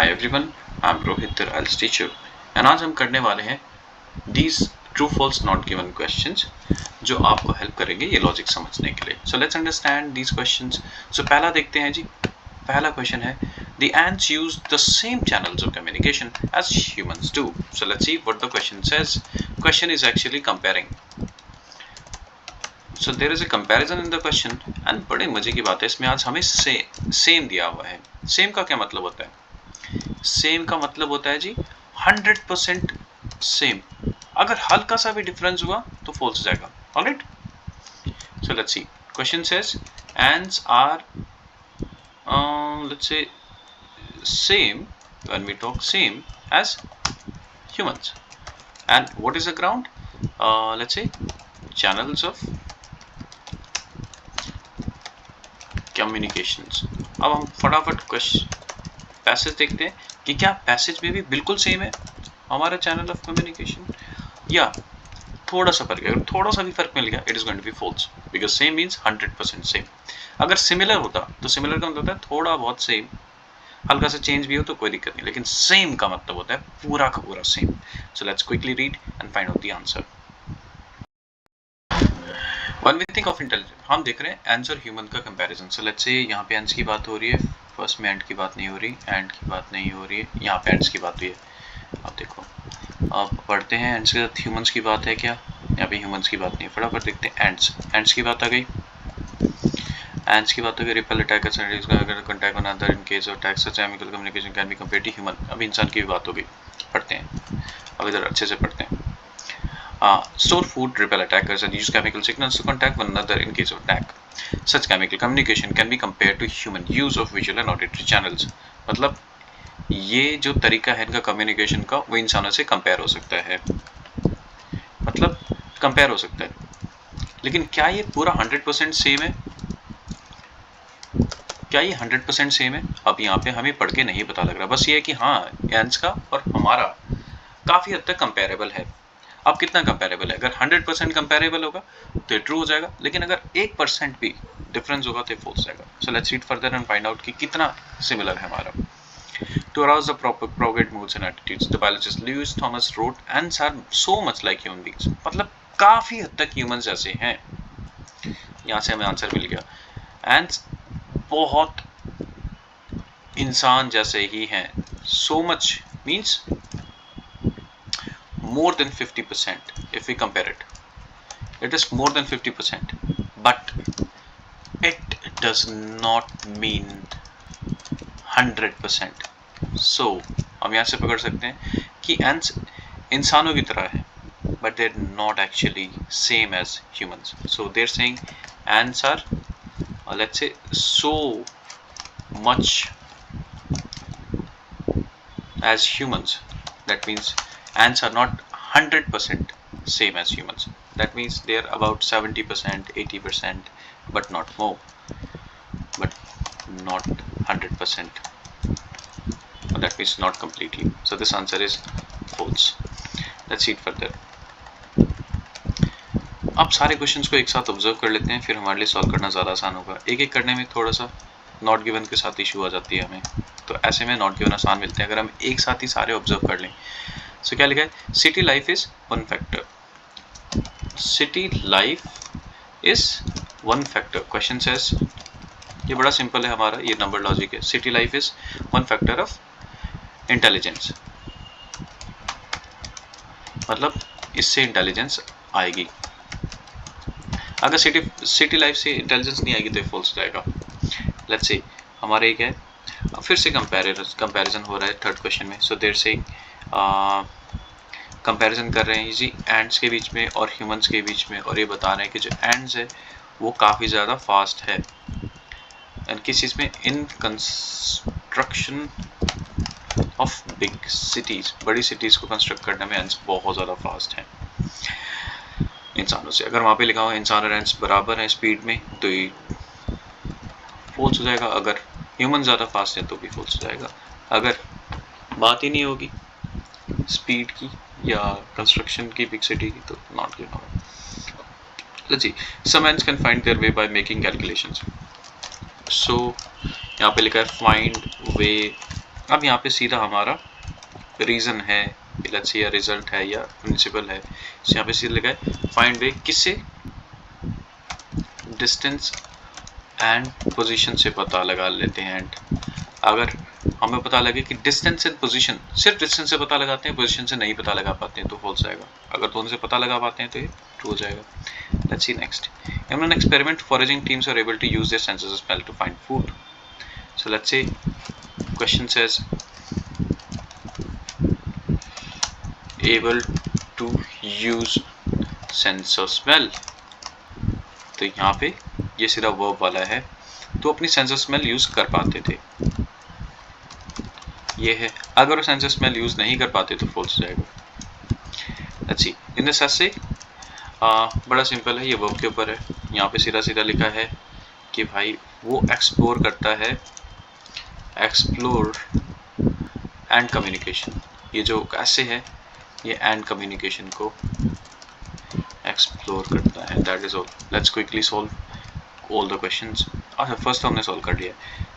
Hi everyone, I'm Rohit, the IELTS teacher, and आज हम करने वाले हैं these true false not given questions जो आपको हेल्प करेंगे ये लॉजिक समझने के लिए. So let's understand these questions. So पहला देखते हैं जी. पहला क्वेश्चन है the ants use the same channels of communication as humans do. So let's see what the question says. Question is actually comparing. So there is a comparison in the question and बड़े मजे की बात है इसमें आज हमें same दिया हुआ है. सेम का क्या मतलब होता है? सेम का मतलब होता है जी 100% सेम. अगर हल्का सा भी डिफरेंस हुआ तो फॉल्स जाएगा. Alright, so let's see. Question says ants are let's say same when we talk same as humans. And what is the ground? Let's say channels of communications. अब हम फटाफट पैसेज देखते हैं कि क्या पैसेज में भी बिल्कुल सेम है हमारा चैनल ऑफ कम्युनिकेशन या थोड़ा सा फर्क है. अगर थोड़ा सा भी फर्क मिल गया it is going to be false because same means 100% same. अगर सिमिलर होता तो सिमिलर का मतलब होता है थोड़ा बहुत सेम, हल्का सा चेंज भी हो तो कोई दिक्कत नहीं, लेकिन सेम का मतलब होता है पूरा का पूरा same. So let's quickly read and find out the answer. When we think of intelligence, हम देख रहे हैं ants और ह्यूमन का कंपैरिजन. सो लेट्स से यहाँ पे ants की बात हो रही है, फर्स्ट में ant की बात नहीं हो रही, ant की बात नहीं हो रही है, यहाँ पे ants की बात हुई है. अब देखो, अब पढ़ते हैं ants के साथ ह्यूमंस की बात है क्या? यहाँ पे ह्यूमंस की बात नहीं है. फटाफट देखते हैं ants की बात आ गई. ants की बात हो गई. Repel attack contact on other in case of attack such chemical communication can be compared to human. अब इंसान की भी बात हो गई. पढ़ते हैं, अब इधर अच्छे से पढ़ते हैं. Store food, repel attackers and use chemical signals to contact one another in case of attack. Such chemical communication can be compared to human use of visual and auditory channels. मतलब ये जो तरीका है इनका कम्युनिकेशन का वो इंसानों से कंपेयर हो सकता है. मतलब कंपेयर हो सकता है, लेकिन क्या ये पूरा 100% सेम है? क्या ये 100% सेम है? अब यहाँ पे हमें पढ़ के नहीं पता लग रहा. बस ये है कि हाँ एंट्स का और हमारा काफी हद तक कंपेरेबल है. अब कितना कंपेरेबल है? अगर 100% कंपेरेबल होगा तो ट्रू हो जाएगा, लेकिन अगर 1% भी डिफरेंस होगा तो फॉल्स जाएगा. So let's read further and find out कि कितना सिमिलर है हमारा. To arouse the propagate moods and attitudes, the biologist Lewis Thomas wrote, ants are so much like human beings. मतलब काफी हद तक ह्यूमंस जैसे हैं. यहाँ से हमें आंसर मिल गया. ants बहुत इंसान जैसे ही हैं. So much means more than 50% if we compare it. It is more than 50%, but it does not mean 100%. So हम यहाँ से पकड़ सकते हैं कि ants इंसानों की तरह है, but they're not actually same as humans. So they're saying ants are let's say so much as humans. That means ants are not 100% same as humans. That means they are about 70%, 80%, but not more. But not 100%. That means not completely. So this answer is false. Let's see it further. अब सारे questions को एक साथ observe कर लेते हैं, फिर हमारे लिए सॉल्व करना ज़्यादा आसान होगा. एक एक करने में थोड़ा सा नॉट गिवन के साथ इशू आ जाती है हमें, तो ऐसे में नॉट गिवन आसान मिलते हैं अगर हम एक साथ ही सारे ऑब्जर्व कर लें. सो क्या लिखा है? City life is one factor. City life is one factor. Question says, ये बड़ा सिंपल है हमारा, ये नंबर लॉजिक है. City life is one factor of intelligence. मतलब इससे इंटेलिजेंस आएगी. अगर सिटी लाइफ से इंटेलिजेंस नहीं आएगी तो फॉल्स जाएगा. लेट्स से हमारे क्या है, फिर से कंपैरिजन हो रहा है थर्ड क्वेश्चन में. सो देयर से कंपैरिजन कर रहे हैं जी एंट्स के बीच में और ह्यूमंस के बीच में, और ये बता रहे हैं कि जो एंट्स है वो काफ़ी ज़्यादा फास्ट है. एंड किस चीज़ में? In construction of big cities. बड़ी सिटीज़ को कंस्ट्रक्ट करने में एंट्स बहुत ज़्यादा फास्ट हैं इंसानों से. अगर वहाँ पे लिखा हो इंसान और एंट्स बराबर हैं स्पीड में तो ये फॉल्स हो जाएगा. अगर ह्यूमन ज़्यादा फास्ट है तो भी फॉल्स हो जाएगा. अगर बात ही नहीं होगी स्पीड की या कंस्ट्रक्शन की बिग सिटी की तो नॉट गिवन होगा. Let's see. Some ants can find their way by making calculations. So यहाँ पे लिखा है फाइंड वे अब यहाँ पे सीधा हमारा रीजन है, लेट्स से या रिजल्ट है या प्रिंसिपल है, तो यहाँ पे सीधा लिखा है फाइंड वे, किससे, डिस्टेंस एंड पोजीशन से पता लगा लेते हैं। एंड अगर हमें पता लगे कि डिस्टेंस एंड पोजीशन, सिर्फ डिस्टेंस से पता लगाते हैं, पोजीशन से नहीं पता लगा पाते हैं तो फॉल्स आएगा, अगर दोनों से पता लगा पाते हैं तो ये ट्रू हो जाएगा। Let's see next. In an experiment, foraging teams are able to use their senses of smell to find food. So let's say question says able to use sense of smell, तो यहाँ पे ये सीधा verb वाला है, तो अपनी sense of smell use कर पाते थे, ये है। अगर वो सेंस ऑफ स्मेल यूज नहीं कर पाते तो फॉल्स जाएगा। लेट्स सी इन दिस एसे, बड़ा सिंपल है, ये वर्ब के ऊपर है। यहाँ पे सीधा सीधा लिखा है कि भाई वो एक्सप्लोर करता है, एक्सप्लोर एंड कम्युनिकेशन, ये जो ऐसे है ये एंड कम्युनिकेशन को एक्सप्लोर करता है। That is all. Let's quickly solve all the questions. अच्छा, फर्स्ट हमने सॉल्व कर लिया।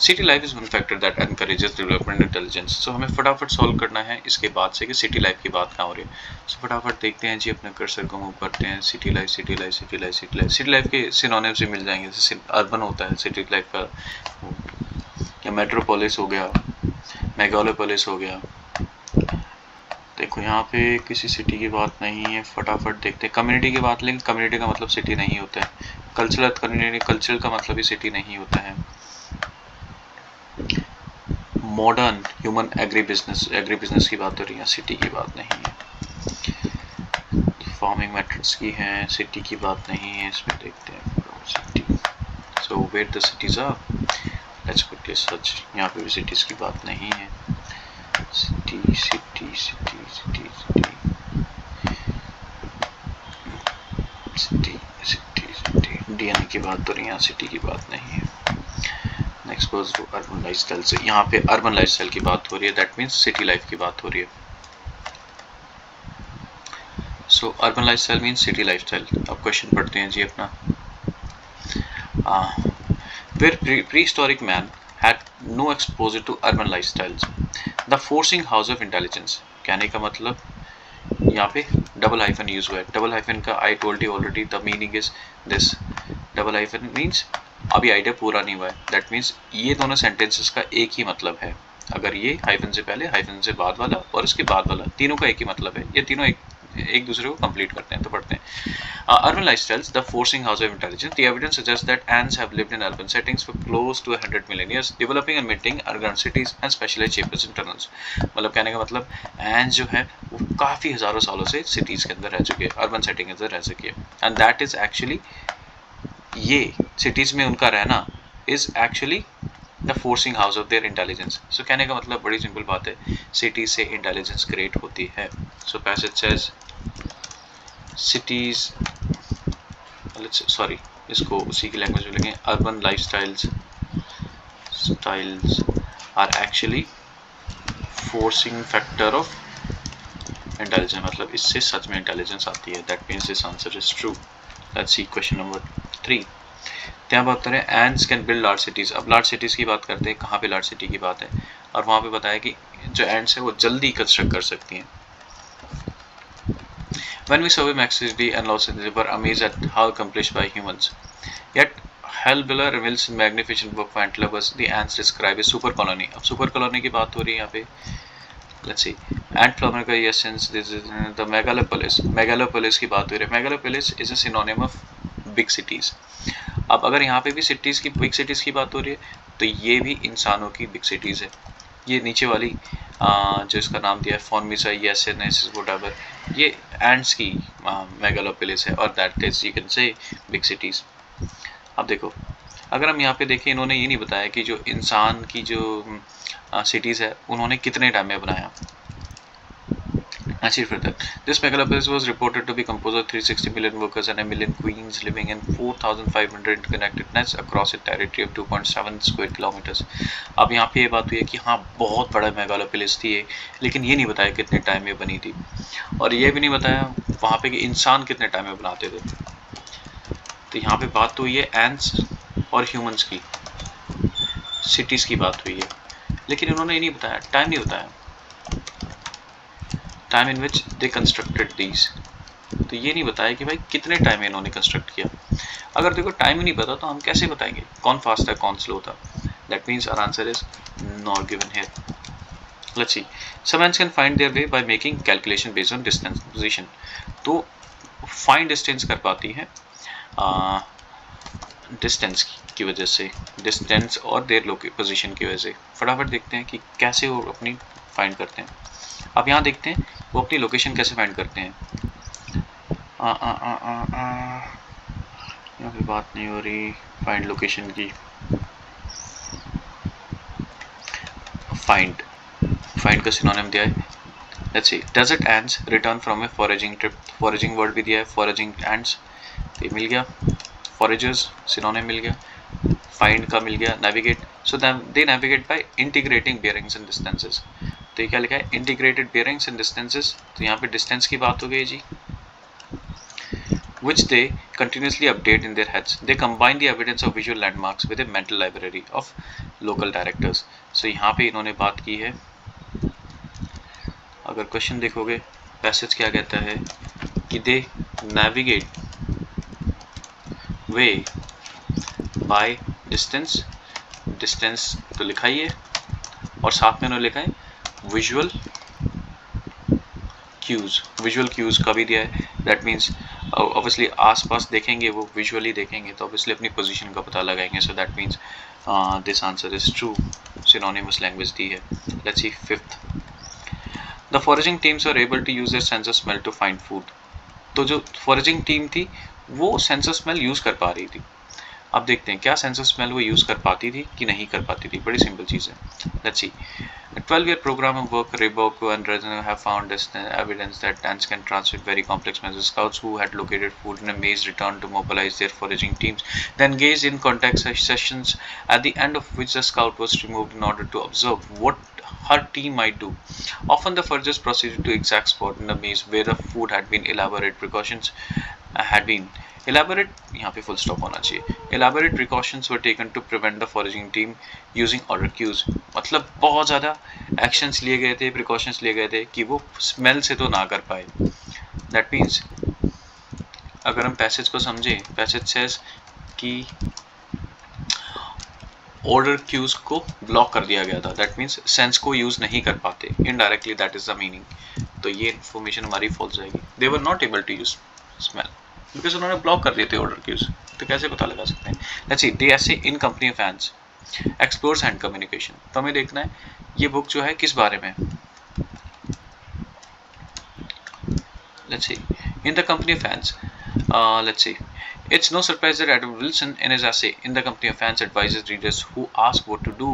City life is one factor that encourages development intelligence. So हमें फटाफट सॉल्व करना है इसके बाद से कि सिटी लाइफ की बात कहाँ हो रही है। सो फटाफट देखते हैं जी, अपने कर्सर को मूव करते हैं। City life, city life, city life, city life. City life के सिनोनिम्स भी मिल जाएंगे, जैसे अर्बन होता है सिटी लाइफ का, या मेट्रोपोलिस हो गया, मेगालोपोलिस हो गया। देखो यहाँ पे किसी सिटी की बात नहीं है, फटाफट देखते हैं। कम्युनिटी की बात, लेकिन कम्युनिटी का मतलब सिटी नहीं होता है। कल्चरल कम्युनिटी, कल्चरल का मतलब ही सिटी नहीं होता है। मॉडर्न ह्यूमन एग्री बिजनेस की बात हो रही है, सिटी की बात नहीं है। फार्मिंग मेथड्स की है, सिटी की बात नहीं है इसमें। देखते हैं city. So where the cities are, let's quickly search. यहाँ पे भी सिटीज की बात नहीं है। City city city city city city city DNA की बात हो रही है, यहाँ सिटी की बात नहीं है। Next goes to urban lifestyle से, यहाँ पे अर्बन लाइफस्टाइल की बात हो रही है, दैट मीन्स सिटी लाइफ की बात हो रही है। सो urban lifestyle means city lifestyle. अब क्वेश्चन पढ़ते हैं जी अपना। Where prehistoric man had no exposure to urban lifestyles, the forcing house of intelligence। कहने का मतलब यहाँ पे डबल हाइफन यूज हुआ है। डबल हाइफन का I told you already the meaning is this. Double hyphen means अभी आइडिया पूरा नहीं हुआ है, दैट मीन्स ये दोनों सेंटेंसेस का एक ही मतलब है। अगर ये हाइफन से पहले, हाइफन से बाद वाला और इसके बाद वाला, तीनों का एक ही मतलब है। ये तीनों एक दूसरे को कंप्लीट करते हैं। तो पढ़ते हैं। Urban lifestyles, the forcing house of intelligence. The evidence suggests that ants have lived in urban settings for close to 100 million years, developing and maintaining urban cities and specialized chambers and tunnels। मतलब कहने का मतलब ants जो है वो काफ़ी हज़ारों सालों से cities के अंदर रह चुके हैं, urban setting के अंदर रह चुके हैं। And that is actually, ये cities में उनका रहना is actually the forcing house of their intelligence। So कहने का मतलब बड़ी सिंपल बात है, cities से intelligence create होती है। So passage says cities, sorry इसको उसी की लैंग्वेज में लिखें। Urban lifestyles are actually forcing factor of intelligence. मतलब इससे सच में इंटेलिजेंस आती है। That means this answer is true. Let's see question number 3। यहाँ बात करें ends can build large cities. अब लार्ज सिटीज की बात करते हैं। कहाँ पे लार्ज सिटी की बात है, और वहाँ पे बताया कि जो एंड्स है वो जल्दी कंस्ट्रक्ट कर सकती हैं। When we survey Mexico City and Los Angeles, we were amazed at how accomplished by humans. Yet, Hellbiller reveals magnificent work for ant lovers. The ants describe a super colony. अब super colony की बात हो रही है यहाँ पे। Let's see. Ant farmer का essence, this is the megalopolis. Megalopolis की बात हो रही है। Megalopolis is a synonym of big cities. अब अगर यहाँ पे भी cities की, big cities की बात हो रही है, तो ये भी इंसानों की big cities है। ये नीचे वाली जो इसका नाम दिया है फॉर्मिसा येसेनेसिस व्हाटएवर, ये एंड्स की मेगालोपोलिस है, और that is you can say big cities. अब देखो, अगर हम यहाँ पे देखें, इन्होंने ये नहीं बताया कि जो इंसान की जो सिटीज है उन्होंने कितने टाइम में बनाया। Achieved further. This megalopolis was reported to be composed of 360 million workers and a million queens living in 4,500 interconnected nets across a territory of 2.7 square kilometers। अब यहाँ पे ये बात हुई है कि हाँ बहुत बड़ा मेगालोपोलिस थी ये, लेकिन ये नहीं बताया कितने टाइम में बनी थी, और ये भी नहीं बताया वहाँ पे कि इंसान कितने टाइम में बनाते थे। तो यहाँ पे बात तो हुई है एंट्स और ह्यूमंस की, सिटीज़ की बात हुई है। लेकिन इन्होंने ये नहीं बताया, टाइम नहीं बताया, time in which they constructed these. तो ये नहीं बताया कि भाई कितने टाइम में इन्होंने कंस्ट्रक्ट किया। अगर देखो टाइम ही नहीं पता तो हम कैसे बताएंगे कौन फास्ट है कौन स्लो था। That means our answer is not given here. Let's see. Some ants can find their way by making calculation based on distance position. तो find distance कर पाती है डिस्टेंस की वजह से, डिस्टेंस और देयर पोजीशन की वजह से। फटाफट देखते हैं कि कैसे वो अपनी फाइंड करते हैं। अब यहाँ देखते हैं वो अपनी लोकेशन कैसे फाइंड करते हैं। यहाँ पे बात नहीं हो रही फाइंड लोकेशन की। फाइंड का सिनोनिम दिया है। Let's see. Desert ants return from a foraging trip. Foraging word भी दिया है, foraging ants ये मिल गया, foragers synonym मिल गया, find का मिल गया, navigate. So they navigate by integrating bearings and distances. तो ये क्या लिखा है, integrated bearings and distances. तो यहाँ पे distance की बात हो गई जी, which they continuously update in their heads. They combine the evidence of visual landmarks with a mental library of local directors. So यहाँ पे इन्होंने बात की है, अगर क्वेश्चन देखोगे पैसेज क्या कहता है कि they navigate way by distance, distance तो लिखा ही है और साथ में उन्होंने लिखा है विजुअल क्यूज, विजुअल क्यूज का भी दिया है। दैट मीन्स ऑब्वियसली आसपास देखेंगे वो विजुअली देखेंगे तो ऑब्वियसली अपनी पोजीशन का पता लगाएंगे। So that means this answer is true, synonymous language दी है। Let's see fifth, the foraging teams are able to use their sense of smell to find food. तो जो फॉरेजिंग टीम थी वो सेंस ऑफ स्मेल यूज कर पा रही थी। अब देखते हैं क्या सेंस ऑफ स्मेल वो यूज कर पाती थी कि नहीं कर पाती थी, बड़ी सिंपल चीज है। Let's C, a 12-year program of work, Rebecca and Reznor have found evidence that ants can transmit very complex messages. Scouts who had located food in a maze returned to mobilize their foraging teams, then engaged in contact sessions, at the end of which the scout was removed in order to observe what her team might do. Often the foragers proceeded to exact spot in the maze where the food had been. Elaborate precautions had been. Elaborate, यहाँ पे full stop होना चाहिए। Elaborate precautions were taken to prevent the foraging team using order cues. मतलब बहुत ज़्यादा actions लिए गए थे, precautions लिए गए थे कि वो smell से तो ना कर पाए। That means अगर हम passage को समझें, passage says कि order cues को block कर दिया गया था। That means sense को use नहीं कर पाते। Indirectly that is the meaning. तो ये information हमारी false जाएगी। They were not able to use smell. Because उन्होंने ब्लॉक कर दिए थे ऑर्डर क्यूज, तो कैसे पता लगा सकते हैं। लेट्स सी, दे ऐसे in company of ants explores hand communication. तो हमें देखना है ये बुक जो है किस बारे में। Let's see, in the company of ants, let's see, it's no surprise that Edward Wilson in his essay in the company of ants advises readers who ask what to do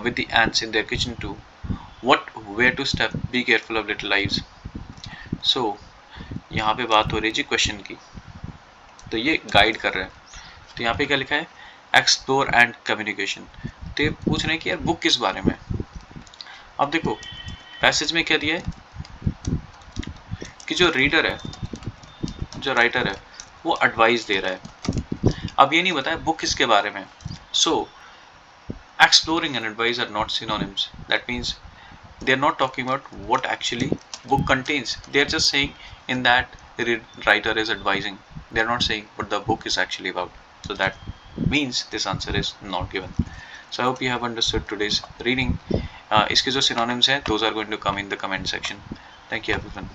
with the ants in their kitchen to where to step, be careful of little lives. So यहाँ पे बात हो रही है जी question की, तो ये guide कर रहे हैं। तो यहाँ पे क्या लिखा है, एक्सप्लोर एंड कम्युनिकेशन। तो ये पूछ रहे हैं कि यार बुक किस बारे में। अब देखो पैसेज में क्या दिया है कि जो रीडर है, जो राइटर है, वो एडवाइस दे रहा है। अब ये नहीं बताया बुक किसके बारे में। So exploring and advice are not synonyms. That means they are not talking about what actually book contains. They are just saying in that the writer is advising. They are not saying what the book is actually about. So that means this answer is not given. So I hope you have understood today's reading. इसके जो synonyms हैं those are going to come in the comment section. Thank you everyone.